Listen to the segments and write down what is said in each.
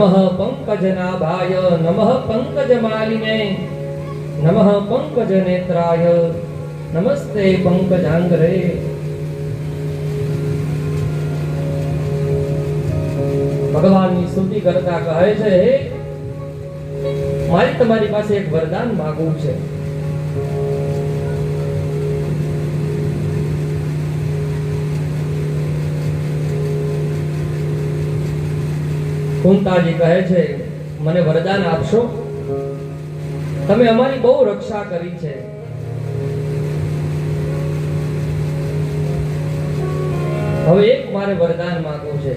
નમઃ પંકજનાભાય નમઃ પંકજમાલિને નમઃ પંકજનેત્રાય નમસ્તે પંકજાંગરે. ભગવાનની સ્તુતિ કરતા કહે છે, મારી તમારી પાસે એક વરદાન માંગવું છે. કુંતાજી કહે છે, મને વરદાન આપશો? તમે અમારી બહુ રક્ષા કરી છે. હવે એક મારે વરદાન માંગવું છે.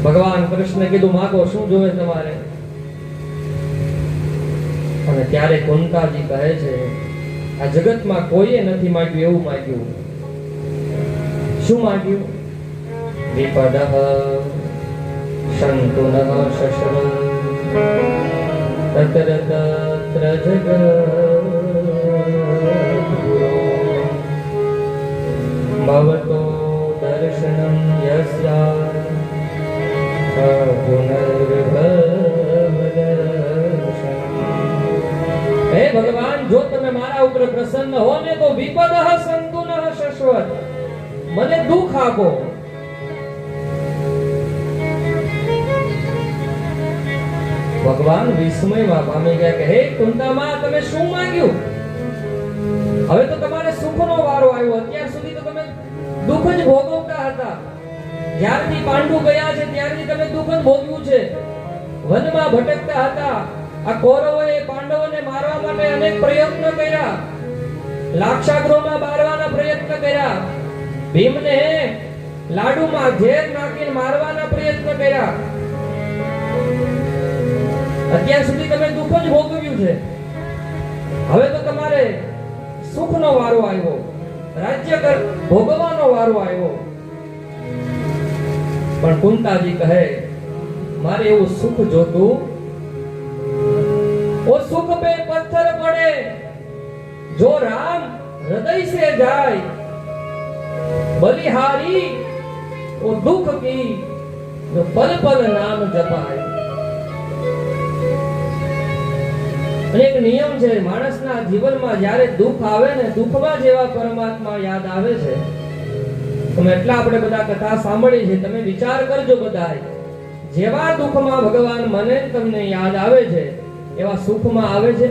ભગવાન કૃષ્ણ કીધું, માગો, શું જોવે તમારે? અને ત્યારે કુંતાજી કહે છે, આ જગતમાં કોઈએ નથી માંગ્યું એવું માંગ્યું. શું માંગ્યું? વિપદઃ શંતુનઃ શશર તત્ર તત્ર જગદ્ગુરો ભવતો દર્શનં યસ્યા હે ભગવાન, જો તમે મારા ઉપર પ્રસન્ન હો ને તો વિપદઃ સંતુનઃ શશ્વત, મને દુઃખ આપો. ભગવાન વિસ્મયમાં પામી ગયા કે, હે કુંતામાં, તમે શું માંગ્યું? હવે તો તમારે સુખનો વારો આવ્યો. અત્યાર સુધી તો તમે દુઃખ જ ભોગવતા હતા. જ્યારથી પાંડુ ગયા છે ત્યારથી તમે દુઃખ જ ભોગવ્યું છે. વનમાં ભટકતા હતા. આ કૌરવોએ પાંડવોને મારવા માટે અનેક પ્રયત્ન કર્યા. લાક્ષાગૃહમાં બાળવાના પ્રયત્ન કર્યા. ભીમને લાડુમાં ઝેર નાખીને મારવાના પ્રયત્ન કર્યા. અત્યાર સુધી તમે દુઃખ જ ભોગવ્યું છે. હવે તો તમારે સુખનો વારો આવ્યો, રાજ્ય ભોગવવાનો વારો આવ્યો. પણ કુંતાજી કહે, મારે એવું સુખ જોતું, वो सुख पे पत्थर पड़े, जो राम हृदय से जाए, बलिहारी वो दुख की जो पल पल नाम जपाए. એક નિયમ છે, માણસના જીવનમાં જ્યારે દુઃખ આવે ને, દુઃખમાં જેવા પરમાત્મા યાદ આવે છે. તમે એટલા આપણે બધા કથા સાંભળી છે, તમે વિચાર કરજો બધા, જેવા દુઃખમાં ભગવાન મને તમને યાદ આવે છે એવા સુખમાં આવે છે.